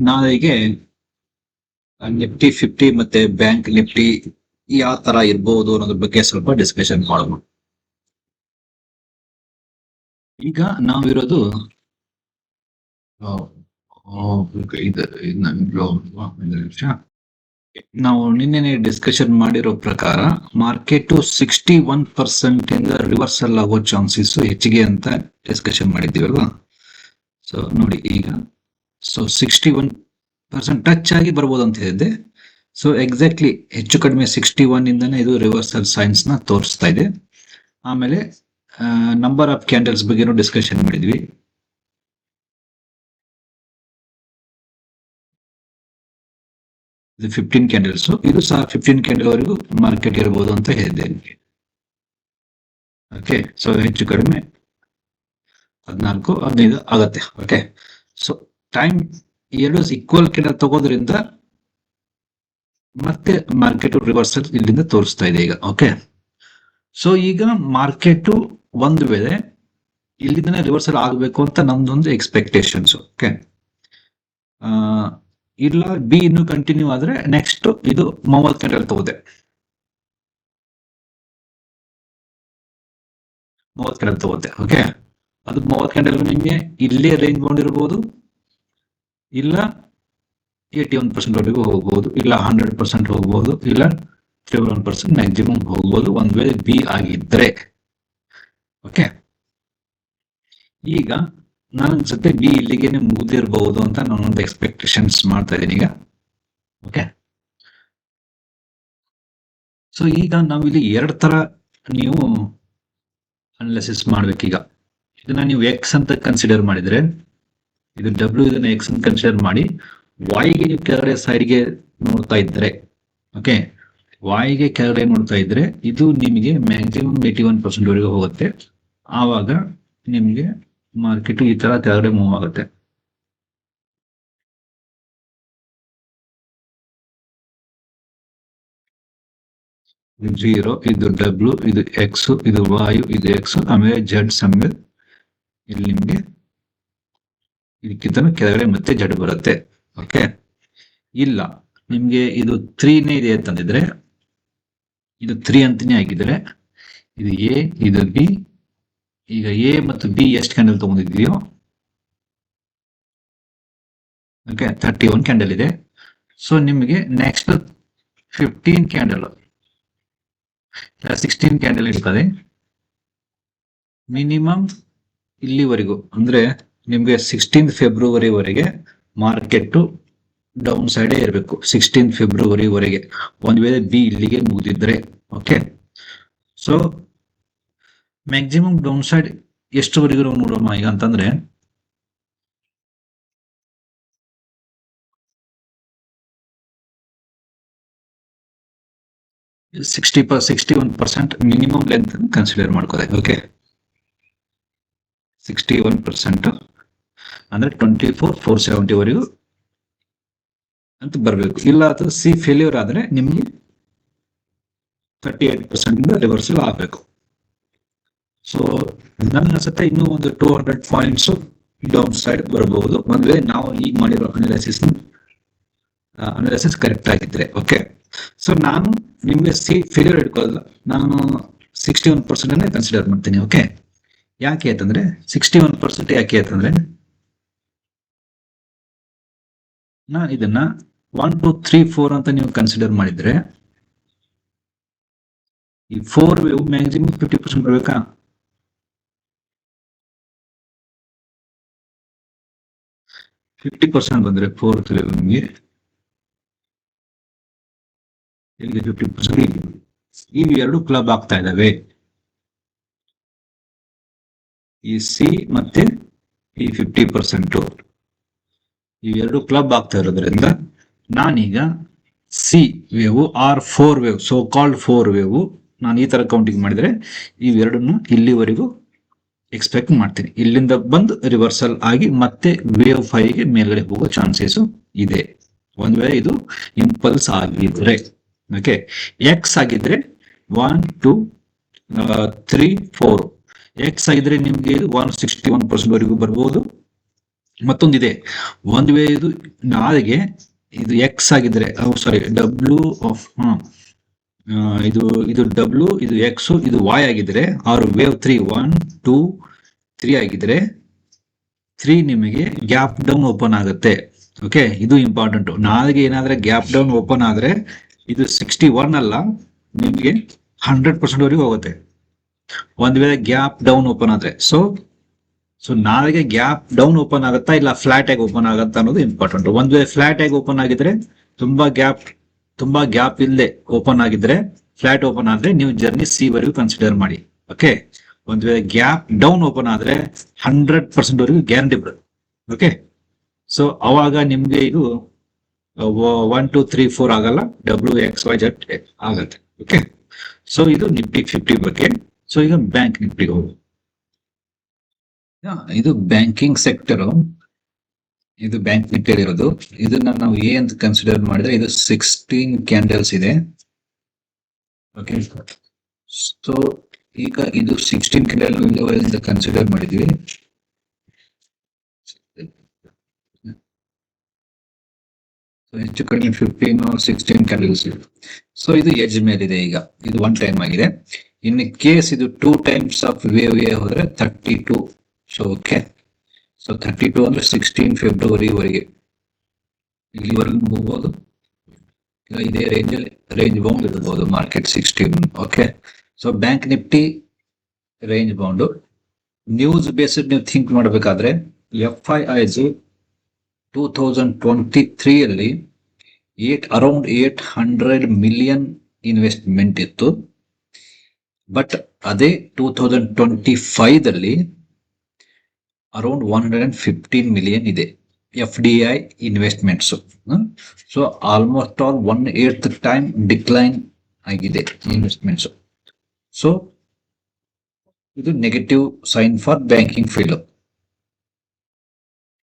ನಾಳೆಗೆ ನಿಫ್ಟಿ 50 ಮತ್ತೆ bank Nifty ಯಾವ ತರ ಇರ್ಬೋದು ಅನ್ನೋದ್ರ ಬಗ್ಗೆ ಸ್ವಲ್ಪ ಡಿಸ್ಕಷನ್ ಮಾಡೋಣ. ಈಗ ನಾವಿರೋದು ನಾವು ನಿನ್ನೆ ಡಿಸ್ಕಷನ್ ಮಾಡಿರೋ ಪ್ರಕಾರ ಮಾರ್ಕೆಟ್ 61% ಇಂದ ರಿವರ್ಸಲ್ ಆಗೋ ಚಾನ್ಸಸ್ ಹೆಚ್ಚಿಗೆ ಅಂತ ಡಿಸ್ಕಷನ್ ಮಾಡಿದ್ದೀವಲ್ವಾ. ಸೊ ನೋಡಿ ಈಗ 61% ಟಚ್ ಆಗಿ ಬರ್ಬೋದು ಅಂತ ಹೇಳಿದ್ದೆ. ಸೊ ಎಕ್ಸಾಕ್ಟ್ಲಿ ಹೆಚ್ಚು ಕಡಿಮೆ 61 ಇಂದನೇ ಇದು ರಿವರ್ಸಲ್ ಸೈನ್ಸ್ ನ ತೋರಿಸ್ತಾ ಇದೆ. ಆಮೇಲೆ ನಂಬರ್ ಆಫ್ ಕ್ಯಾಂಡಲ್ಸ್ ಬಗ್ಗೆನೂ ಡಿಸ್ಕಷನ್ ಮಾಡಿದ್ವಿ. ಇದು 15 ಕ್ಯಾಂಡಲ್ಸ್, ಇದು ಸಹ 15 ಕ್ಯಾಂಡಲ್ ವರೆಗೂ ಮಾರ್ಕೆಟ್ ಇರಬಹುದು ಅಂತ ಹೇಳಿದ್ದೆ ನಿಮಗೆ. ಓಕೆ, ಸೊ ಹೆಚ್ಚು ಕಡಿಮೆ 14-15 ಆಗತ್ತೆ. ಓಕೆ, ಸೊ ಟೈಮ್ ಎರಡು ಈಕ್ವಲ್ ಕ್ಯಾಂಡಲ್ ತಗೋದ್ರಿಂದ ಮತ್ತೆ ಮಾರ್ಕೆಟ್ ರಿವರ್ಸಲ್ ಇಲ್ಲಿಂದ ತೋರಿಸ್ತಾ ಇದೆ ಈಗ. ಓಕೆ, ಸೊ ಈಗ ಮಾರ್ಕೆಟ್ ಒಂದು ವೇಳೆ ಇಲ್ಲಿಂದನೇ ರಿವರ್ಸಲ್ ಆಗಬೇಕು ಅಂತ ನಮ್ದೊಂದು ಎಕ್ಸ್ಪೆಕ್ಟೇಷನ್ಸ್. ಓಕೆ, ಇಲ್ಲ ಬಿ ಇನ್ನು ಕಂಟಿನ್ಯೂ ಆದ್ರೆ ನೆಕ್ಸ್ಟ್ ಇದು 30 ಕ್ಯಾಂಡಲ್ ತಗೋದೆ, 30 ಕ್ಯಾಂಡಲ್ ತಗೋದೆ. ಓಕೆ, ಅದು 30 ಕ್ಯಾಂಡಲ್ ನಿಮಗೆ ಇಲ್ಲೇ ರೇಂಜ್ ಮಾಡಿರ್ಬೋದು, ಇಲ್ಲ 81% ವರೆಗೂ ಹೋಗ್ಬೋದು, ಇಲ್ಲ 100% ಹೋಗ್ಬೋದು, ಇಲ್ಲ 31% ಮ್ಯಾಕ್ಸಿಮಮ್ ಹೋಗ್ಬೋದು ಒಂದ್ ವೇಳೆ ಬಿ ಆಗಿದ್ರೆ. ಓಕೆ, ಈಗ ನಾನು ಅನ್ಸುತ್ತೆ ಬಿ ಇಲ್ಲಿಗೆ ಮುಗಿದಿರಬಹುದು ಅಂತ ನಾನೊಂದು ಎಕ್ಸ್ಪೆಕ್ಟೇಷನ್ಸ್ ಮಾಡ್ತಾ ಇದ್ದೀನಿ ಈಗ. ಓಕೆ, ಸೊ ಈಗ ನಾವು ಇಲ್ಲಿ ಎರಡು ತರ ನೀವು ಅನಾಲಿಸಿಸ್ ಮಾಡ್ಬೇಕೀಗ. ಇದನ್ನ ನೀವು ಎಕ್ಸ್ ಅಂತ ಕನ್ಸಿಡರ್ ಮಾಡಿದ್ರೆ, ಇದು ಡಬ್ಲ್ಯೂ, ಇದನ್ನ ಎಕ್ಸ್ ಅಂತ ಕನ್ಸಿಡರ್ ಮಾಡಿ ವಾಯ್ಗೆ ನೀವು ಕೆಳಗಡೆ ಸೈಡ್ಗೆ ನೋಡ್ತಾ ಇದ್ರೆ, ಓಕೆ, ವಾಯ್ಗೆ ಕೆಳಗಡೆ ನೋಡ್ತಾ ಇದ್ರೆ ಇದು ನಿಮಗೆ ಮ್ಯಾಕ್ಸಿಮಮ್ 81% ವರೆಗೂ ಹೋಗುತ್ತೆ. ಆವಾಗ ನಿಮಗೆ ಮಾರ್ಕೆಟ್ ಈ ತರ ಕೆಳಗಡೆ ಮೂವ್ ಆಗುತ್ತೆ. ಜೀರೋ, ಇದು ಡಬ್ಲ್ಯೂ, ಇದು ಎಕ್ಸ್, ಇದು ವಾಯು, ಇದು ಎಕ್ಸ್, ಆಮೇಲೆ ಜಡ್ ಸಮೇತ ಇಲ್ಲಿ ನಿಮ್ಗೆ ಇದಕ್ಕಿಂತ ಕೆಳಗಡೆ ಮತ್ತೆ ಜಡ್ ಬರುತ್ತೆ. ಓಕೆ, ಇಲ್ಲ ನಿಮ್ಗೆ ಇದು 3ನೇ ಇದೆ ಅಂತಂದಿದ್ರೆ, ಇದು 3 ಅಂತಾನೆ ಆಗಿದ್ರೆ, ಇದು ಎ, ಇದು ಬಿ. ಈಗ ಎ ಮತ್ತು ಬಿ ಎಷ್ಟು ಕ್ಯಾಂಡಲ್ ತಗೊಂಡಿದೆಯೋ, ಓಕೆ, 31 ಕ್ಯಾಂಡಲ್ ಇದೆ. ಸೊ ನಿಮಗೆ ನೆಕ್ಸ್ಟ್ 15 ಕ್ಯಾಂಡಲ್ 16 ಕ್ಯಾಂಡಲ್ ಇರ್ತದೆ ಮಿನಿಮಮ್ ಇಲ್ಲಿವರೆಗೂ. ಅಂದ್ರೆ ನಿಮ್ಗೆ 16 ಫೆಬ್ರವರಿ ವರೆಗೆ ಮಾರ್ಕೆಟ್ ಡೌನ್ ಸೈಡ್ ಇರಬೇಕು. 16 ಫೆಬ್ರವರಿ ವರೆಗೆ ಒಂದ್ ವೇಳೆ ಬಿ ಇಲ್ಲಿಗೆ ಮುಗಿದಿದ್ರೆ. Okay, so maximum down side ಎಷ್ಟುವರೆಗೂ ನಾವು ನೋಡೋಣ ಈಗ ಅಂತಂದ್ರೆ, ಇದು 61% ಮಿನಿಮಮ್ ಲೆಂತ್ ಕನ್ಸಿಡರ್ ಮಾಡ್ಕೋದೆ. ಓಕೆ, 61% ಅಂದ್ರೆ 24,470 ವರೆಗೂ ಅಂತ ಬರ್ಬೇಕು. ಇಲ್ಲ ಅಥವಾ ಸಿ ಫೇಲ್ಯೂರ್ ಆದ್ರೆ ನಿಮ್ಗೆ 38% ರಿವರ್ಸಲ್ ಆಗ್ಬೇಕು. ಸೊ ನನ್ನ ಅನ್ಸುತ್ತೆ ಇನ್ನೂ ಒಂದು 200 ಪಾಯಿಂಟ್ಸ್ ಡೌನ್ ಸೈಡ್ ಬರಬಹುದು ಒಂದ್ ವೇಳೆ ನಾವು ಈಗ ಮಾಡಿರೋ ಅನಾಲಿಸಿಸ್ ಕರೆಕ್ಟ್ ಆಗಿದ್ರೆ. ಓಕೆ, ಸೊ ನಾನು ನಿಮ್ಗೆ ಸಿ ಫೇಲ್ಯೂರ್ ಇಟ್ಕೊಳ್ಳಲ್ಲ, ನಾನು 61% ಕನ್ಸಿಡರ್ ಮಾಡ್ತೀನಿ. ಓಕೆ, ಯಾಕೆ ಅಂತಂದ್ರೆ 61% ಯಾಕೆ ಅಂತಂದ್ರೆ, ನಾನು ಇದನ್ನ 1 2 3 4 ಅಂತ ನೀವು ಕನ್ಸಿಡರ್ ಮಾಡಿದ್ರೆ, ಈ 4 ವೇವ್ ಮ್ಯಾಕ್ಸಿಮಮ್ 50% ಬರ್ಬೇಕಾ? 50% ಬಂದ್ರೆ 4th ವೇವ್ ನಿಮಗೆ ಇಲ್ಲಿ 50%. ಇವು ಎರಡು ಕ್ಲಬ್ ಆಗ್ತಾ ಇದಾವೆ, ಈ ಸಿ ಮತ್ತೆ ಈ 50%. ಇವೆರಡು ಕ್ಲಬ್ ಆಗ್ತಾ ಇರೋದ್ರಿಂದ ನಾನೀಗ C wave or 4 wave, so called 4 wave, ನಾನು ಈ ತರ ಕೌಂಟಿಂಗ್ ಮಾಡಿದ್ರೆ ಇವೆರಡನ್ನು ಇಲ್ಲಿವರೆಗೂ ಎಕ್ಸ್ಪೆಕ್ಟ್ ಮಾಡ್ತೀನಿ. ಇಲ್ಲಿಂದ ಬಂದು ರಿವರ್ಸಲ್ ಆಗಿ ಮತ್ತೆ ವೇವ್ 5ಗೆ ಮೇಲ್ಗಡೆ ಹೋಗೋ ಚಾನ್ಸಸ್ ಇದೆ ಒಂದ್ ವೇಳೆ ಇದು ಇಂಪಲ್ಸ್ ಆಗಿದ್ರೆ. ಓಕೆ, ಎಕ್ಸ್ ಆಗಿದ್ರೆ 1 2 3 4, ಎಕ್ಸ್ ಆಗಿದ್ರೆ ನಿಮ್ಗೆ 161% ವರೆಗೂ ಬರ್ಬೋದು, ಮತ್ತೊಂದಿದೆ, ಒಂದ್ ವೇಳೆ ಇದು ನಾಳೆಗೆ ಇದು ಎಕ್ಸ್ ಆಗಿದ್ರೆ, ಸಾರಿ ಡಬ್ಲ್ಯೂ ಆಫ್ ಇದು ಇದು ಡಬ್ಲ್ಯೂ, ಇದು ಎಕ್ಸ್, ಇದು ವಾಯ್ ಆಗಿದ್ರೆ, ಆರ್ ವೇವ್ 3 1 2 3 ಆಗಿದ್ರೆ 3 ನಿಮಗೆ ಗ್ಯಾಪ್ ಡೌನ್ ಓಪನ್ ಆಗುತ್ತೆ. ಓಕೆ, ಇದು ಇಂಪಾರ್ಟೆಂಟ್. ನಾಳೆಗೆ ಏನಾದ್ರೆ ಗ್ಯಾಪ್ ಡೌನ್ ಓಪನ್ ಆದ್ರೆ ಇದು 61 ಅಲ್ಲ, ನಿಮಗೆ 100% ವರೆಗೂ ಹೋಗುತ್ತೆ ಒಂದ್ ವೇಳೆ ಗ್ಯಾಪ್ ಡೌನ್ ಓಪನ್ ಆದ್ರೆ. ಸೊ ನಾಳೆಗೆ ಗ್ಯಾಪ್ ಡೌನ್ ಓಪನ್ ಆಗುತ್ತಾ ಇಲ್ಲ ಫ್ಲಾಟ್ ಆಗಿ ಓಪನ್ ಆಗುತ್ತಾ ಅನ್ನೋದು ಇಂಪಾರ್ಟೆಂಟ್. ಒಂದ್ ವೇಳೆ ಫ್ಲಾಟ್ ಆಗಿ ಓಪನ್ ಆಗಿದ್ರೆ, ತುಂಬಾ ಗ್ಯಾಪ್ ಇಲ್ಲದೆ ಓಪನ್ ಆಗಿದ್ರೆ, ಫ್ಲಾಟ್ ಓಪನ್ ಆದ್ರೆ ನೀವು ಜರ್ನಿ ಸಿ ವರೆಗೂ ಕನ್ಸಿಡರ್ ಮಾಡಿ. ಓಕೆ, ಒಂದ್ ವೇಳೆ ಗ್ಯಾಪ್ ಡೌನ್ ಓಪನ್ ಆದ್ರೆ 100% ವರೆಗೂ ಗ್ಯಾರಂಟಿ ಬರುತ್ತೆ. ಓಕೆ, ಸೊ ಅವಾಗ ನಿಮ್ಗೆ ಇದು 1 2 3 4 ಆಗಲ್ಲ, WXYZ ಆಗತ್ತೆ. ಓಕೆ, ಸೊ ಇದು ನಿಫ್ಟಿ 50 ಬಗ್ಗೆ. ಸೊ ಈಗ ಬ್ಯಾಂಕ್ ನಿಫ್ಟಿಗೆ ಹೋಗುದು. ಇದು ಬ್ಯಾಂಕಿಂಗ್ ಸೆಕ್ಟರ್, ಇದು ಬ್ಯಾಂಕ್ ನಿಫ್ಟಿ ಇರೋದು. ಇದನ್ನ ನಾವು ಎ ಅಂತ ಕನ್ಸಿಡರ್ ಮಾಡಿದ್ರೆ ಇದು 16 ಕ್ಯಾಂಡಲ್ಸ್ ಇದೆ. ಓಕೆ, ಸೊ ಈಗ ಇದು 16 ಕ್ಯಾಂಡಲ್ ಕನ್ಸಿಡರ್ ಮಾಡಿದ್ವಿ. ಹೆಚ್ಚು ಕಡಿಮೆ 15 or 16 ಕ್ಯಾಂಡಲ್ಸ್. ಸೊ ಇದು ಎಡ್ಜ್ ಮೇಲಿದೆ. ಈಗ ಇದು 1 ಟೈಮ್ ಆಗಿದೆ. ಇನ್ ಕೇಸ್ ಇದು 2 ಟೈಮ್ಸ್ ಆಫ್ ವೇವ್ ಹೋದ್ರೆ 32. ಸೊ ಓಕೆ, ಸೊ 32 ಅಂದ್ರೆ 16 ಫೆಬ್ರವರಿವರೆಗೆ ಇಲ್ಲಿವರೆಗೂ ಹೋಗ್ಬೋದು. ಇದೇ ರೇಂಜ್ ಬೌಂಡ್ ಇರ್ಬೋದು market 16. Okay, so bank Nifty range bound. News based ನೀವು ಥಿಂಕ್ ಮಾಡಬೇಕಾದ್ರೆ FIIs 2023 ಅಲ್ಲಿ ಅರೌಂಡ್ 800 ಮಿಲಿಯನ್ ಇನ್ವೆಸ್ಟ್ಮೆಂಟ್ ಇತ್ತು. ಬಟ್ ಅದೇ 2025 ದಲ್ಲಿ ಅರೌಂಡ್ 115 ಮಿಲಿಯನ್ ಇದೆ FDI investments. So almost all 1/8 time decline ಆಗಿದೆ ಇನ್ವೆಸ್ಟ್ಮೆಂಟ್ಸ್. ಸೊ ಇದು negative sign for banking field.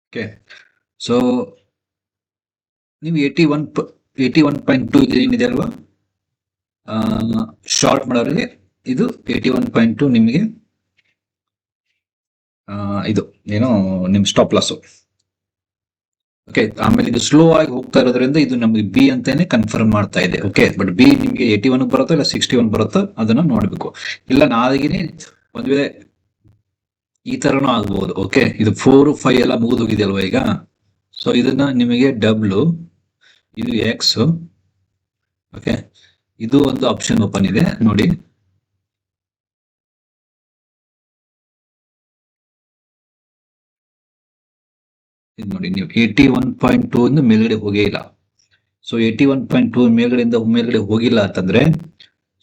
Okay, so ನೀವು 81.2 ಏನಿದೆ ಅಲ್ವಾ, ಶಾರ್ಟ್ ಮಾಡೋರಿಗೆ ಇದು 81.2 ನಿಮಗೆ ಇದು ಏನೋ ನಿಮ್ ಸ್ಟಾಪ್ ಲಾಸ್. ಓಕೆ, ಆಮೇಲೆ ಇದು ಸ್ಲೋ ಆಗಿ ಹೋಗ್ತಾ ಇರೋದ್ರಿಂದ ಇದು ನಮಗೆ ಬಿ ಅಂತಾನೆ ಕನ್ಫರ್ಮ್ ಮಾಡ್ತಾ ಇದೆ. ಓಕೆ, ಬಟ್ ಬಿ ನಿಮಗೆ 81 ಬರುತ್ತೋ ಇಲ್ಲ 61 ಬರುತ್ತೋ ಅದನ್ನ ನೋಡ್ಬೇಕು. ಇಲ್ಲ ನಾಳೆಗೆ ಒಂದ್ ವೇಳೆ ಈ ತರನೂ ಆಗ್ಬಹುದು. ಓಕೆ, ಇದು 4 5 ಎಲ್ಲ ಮುಗಿದೋಗಿದೆ ಅಲ್ವಾ ಈಗ. ಸೊ ಇದನ್ನ ನಿಮಗೆ ಡಬ್ಲ್ಯೂ, ಇದು ಎಕ್ಸ್. ಓಕೆ, ಇದು ಒಂದು ಆಪ್ಷನ್ ಓಪನ್ ಇದೆ ನೋಡಿ. ಇದು ನೋಡಿ, ನೀವು 81.2 ಮೇಲ್ಗಡೆ ಹೋಗೇ ಇಲ್ಲ. ಸೊ 81.2 ಮೇಲ್ಗಡೆ ಹೋಗಿಲ್ಲ ಅಂತಂದ್ರೆ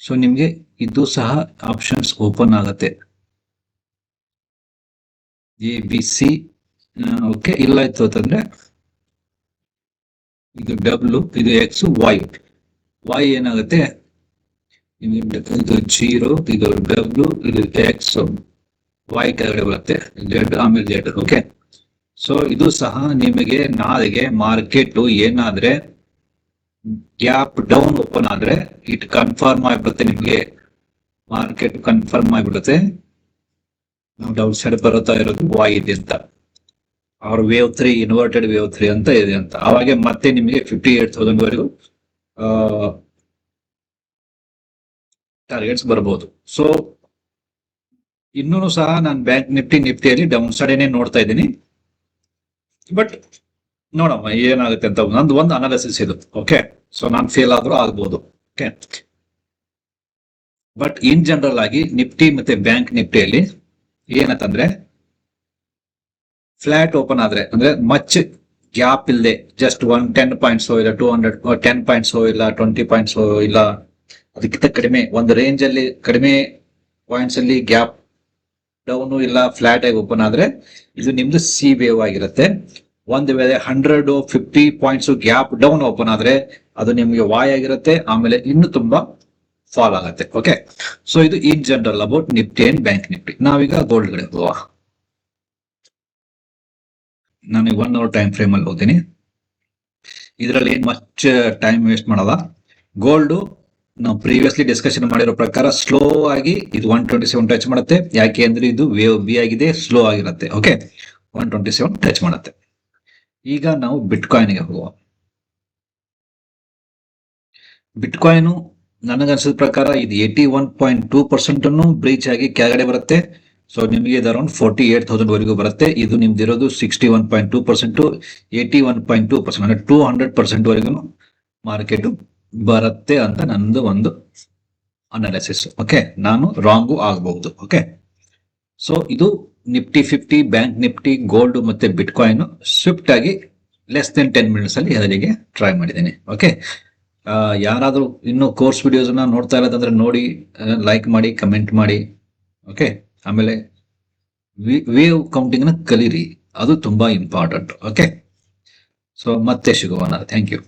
ಸೊ ನಿಮ್ಗೆ ಇದು ಸಹ ಆಪ್ಷನ್ಸ್ ಓಪನ್ ಆಗತ್ತೆ, ABC. ಓಕೆ, ಇಲ್ಲ ಇತ್ತು ಅಂತಂದ್ರೆ ಇದು ಡಬ್ಲ್ಯೂ, ಇದು ಎಕ್ಸ್, ವೈ ಏನಾಗುತ್ತೆ, ಇದು 0, ಇದು ಡಬ್ಲ್ಯೂ, ಇದು ಎಕ್ಸ್, ವೈ ಕೆಳಗಡೆ ಬರುತ್ತೆ, Z ಆಮೇಲೆ Z. ಓಕೆ, ಸೊ ಇದು ಸಹ ನಿಮಗೆ ನಾಳೆಗೆ ಮಾರ್ಕೆಟ್ ಏನಾದ್ರೆ ಗ್ಯಾಪ್ ಡೌನ್ ಓಪನ್ ಆದ್ರೆ ಇಟ್ ಕನ್ಫರ್ಮ್ ಆಗಿಬಿಡುತ್ತೆ. ನಿಮಗೆ ಮಾರ್ಕೆಟ್ ಕನ್ಫರ್ಮ್ ಆಗಿಬಿಡುತ್ತೆ ನಾವು ಡೌನ್ ಸೈಡ್ ಬರುತ್ತಾ ಇರೋದು ವೈ ಇದೆ ಅಂತ, ಅವ್ರ ವೇವ್ 3 ಇನ್ವರ್ಟೆಡ್ ವೇವ್ 3 ಅಂತ ಇದೆ ಅಂತ. ಅವಾಗ ಮತ್ತೆ ನಿಮಗೆ 58,000 ವರೆಗೂ ಟಾರ್ಗೆಟ್ಸ್ ಬರಬಹುದು. ಸೊ ಇನ್ನೂ ಸಹ ನಾನು ಬ್ಯಾಂಕ್ ನಿಫ್ಟಿಯಲ್ಲಿ ಡೌನ್ ಸೈಡ್ ನೋಡ್ತಾ ಇದ್ದೀನಿ. ಬಟ್ ನೋಡಮ್ಮ ಏನಾಗುತ್ತೆ ಅಂತ ನಂದು ಒಂದು ಅನಾಲಿಸಿಸ್ ಇದು. ಓಕೆ, ಸೊ ನಾನು ಫೇಲ್ ಆದ್ರೂ ಆಗ್ಬೋದು. ಓಕೆ, ಬಟ್ ಇನ್ ಜನರಲ್ ಆಗಿ ನಿಫ್ಟಿ ಮತ್ತೆ ಬ್ಯಾಂಕ್ ನಿಫ್ಟಿಯಲ್ಲಿ ಏನಂತಂದ್ರೆ ಫ್ಲಾಟ್ ಓಪನ್ ಆದ್ರೆ ಅಂದ್ರೆ ಮಚ್ ಗ್ಯಾಪ್ ಇಲ್ಲದೆ ಜಸ್ಟ್ 10 ಪಾಯಿಂಟ್ಸ್ ಇಲ್ಲ 10 ಪಾಯಿಂಟ್ಸ್ ಇಲ್ಲ 20 ಪಾಯಿಂಟ್ಸ್ ಇಲ್ಲ, ಅದಕ್ಕಿಂತ ಕಡಿಮೆ ಒಂದು ರೇಂಜ್ ಅಲ್ಲಿ ಕಡಿಮೆ ಪಾಯಿಂಟ್ಸ್ ಅಲ್ಲಿ ಗ್ಯಾಪ್ ಡೌನ್ ಇಲ್ಲ ಫ್ಲಾಟ್ ಆಗಿ ಓಪನ್ ಆದ್ರೆ ಇದು ನಿಮ್ದು ಸಿ ವೇವ್ ಆಗಿರುತ್ತೆ. ಒಂದು ವೇಳೆ 150 ಪಾಯಿಂಟ್ಸ್ ಗ್ಯಾಪ್ ಡೌನ್ ಓಪನ್ ಆದ್ರೆ ಅದು ನಿಮ್ಗೆ ವಾಯ್ ಆಗಿರುತ್ತೆ, ಆಮೇಲೆ ಇನ್ನು ತುಂಬಾ ಫಾಲ್ ಆಗುತ್ತೆ. ಓಕೆ, ಸೊ ಇದು in general about Nifty and bank Nifty. ನಾವೀಗ ಗೋಲ್ಡ್ ಕಡೆ ಹೋಗುವ. ನಾನು 1 hour ಟೈಮ್ ಫ್ರೇಮ್ ಅಲ್ಲಿ ಹೋಗ್ತೀನಿ. ಇದರಲ್ಲಿ ಏನ್ ಮಚ್ ಟೈಮ್ ವೇಸ್ಟ್ ಮಾಡಲ್ಲ. ಗೋಲ್ಡ್ ನಾವು ಪ್ರೀವಿಯಸ್ಲಿ ಡಿಸ್ಕಷನ್ ಮಾಡಿರೋ ಪ್ರಕಾರ ಸ್ಲೋ ಆಗಿ ಇದು 127 ಟಚ್ ಮಾಡುತ್ತೆ. ಯಾಕೆ ಅಂದ್ರೆ ಇದು ವೇವ್ ಬಿ ಆಗಿದೆ, ಸ್ಲೋ ಆಗಿರುತ್ತೆ. ಓಕೆ, 127 ಟಚ್ ಮಾಡುತ್ತೆ. ಈಗ ನಾವು ಬಿಟ್ಕಾಯಿನ್ಗೆ ಹೋಗುವ. ಬಿಟ್ಕಾಯಿನ್ ನನಗನ್ಸಿದ ಪ್ರಕಾರ ಇದು 81.2% ಬ್ರೀಚ್ ಆಗಿ ಕೆಳಗಡೆ ಬರುತ್ತೆ. ಸೊ ನಿಮಗೆ ಇದು ಅರೌಂಡ್ 48,000 ವರೆಗೂ ಬರುತ್ತೆ. ಇದು ನಿಮ್ದಿರೋದು 61.2%, 81.2% ಅಂದ್ರೆ 200% ವರೆಗೂ ಮಾರ್ಕೆಟ್ ಬರುತ್ತೆ ಅಂತ ನಂದು ಒಂದು ಅನಾಲಿಸಿಸ್. ಓಕೆ, ನಾನು ರಾಂಗು ಆಗಬಹುದು. ಓಕೆ, ಸೊ ಇದು ನಿಫ್ಟಿ 50, ಬ್ಯಾಂಕ್ ನಿಫ್ಟಿ, ಗೋಲ್ಡ್ ಮತ್ತೆ ಬಿಟ್ಕಾಯಿನ್ ಸ್ವಿಫ್ಟ್ ಆಗಿ ಲೆಸ್ ದೆನ್ 10 ಮಿನಿಟ್ಸ್ ಅಲ್ಲಿ ಅದರಿಗೆ ಟ್ರೈ ಮಾಡಿದ್ದೇನೆ. ಓಕೆ, ಯಾರಾದರೂ ಇನ್ನೂ ಕೋರ್ಸ್ ವಿಡಿಯೋಸ್ ನೋಡ್ತಾ ಇರೋದಂದ್ರೆ ನೋಡಿ, ಲೈಕ್ ಮಾಡಿ, ಕಮೆಂಟ್ ಮಾಡಿ. ಓಕೆ, ಆಮೇಲೆ ವೇವ್ ಕೌಂಟಿಂಗ್ ನ ಕಲೀರಿ, ಅದು ತುಂಬಾ ಇಂಪಾರ್ಟೆಂಟ್. ಓಕೆ, ಸೊ ಮತ್ತೆ ಸಿಗುವ. Thank you.